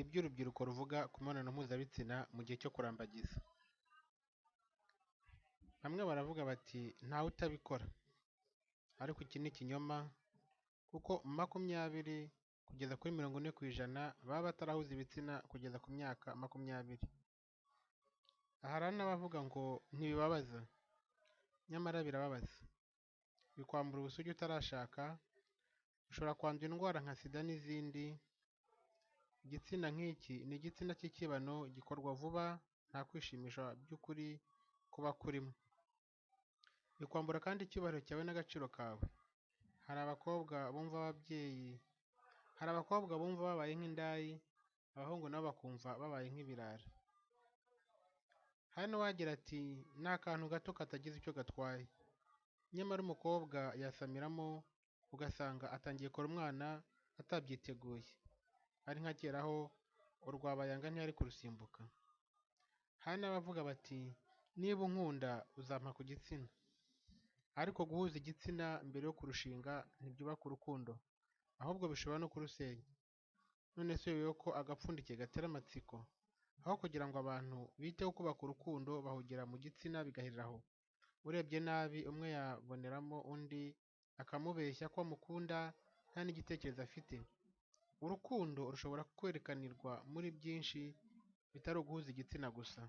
iby'urubyiruko ruvuga ku mibonano mpuzabitsina mu gihe cyo kurambagiza. Bamwe baravuga bati ntawe utabikora, ariko iki ni ikinyoma kuko 20 kugeza kuri 40% baba batarahuza ibitsina kugeza ku myaka 20. Aha hari n'abavuga ngo ntibibabaza, nyamara birababaza. Bikwambura ubusugi utarashaka, ushobora kwandura indwara nka sida n'izindi. Igitsina nk'iki ni igitsina cy'ikibano, gikorwa vuba, nta kwishimisha by'ukuri kuba kurimo. Bikwambura kandi icyubahiro cyawe n'agaciro kawe. Hari abakobwa bumva babaye nk'indayi, abahungu nabo bakumva babaye nk'ibirara. Hari n'uwagira ati ni akantu gato katagize icyo gatwaye, nyamara umukobwa yasamiramo ugasanga atangiye kora umwana atabyiteguye, ari nka kera aho urwabayanga ntiyari kurusimbuka. Hari n'abavuga bati niba unkunda uzampa ku gitsina, ariko guhuza igitsina mbere yo kurushinga ntibyubaka urukundo, ahubwo bishobora no kurusenya. None se uyobewe ko agapfundikiye gatera amatsiko? Aho kugira ngo abantu biteho kubaka urukundo bahugira mu gitsina bigahirira aho. Urebye nabi umwe yaboneramo undi akamubeshya ko amukunda nta n'igitekerezo afite. Urukundo rushobora kwerekanirwa muri byinshi bitari uguhuza igitsina gusa.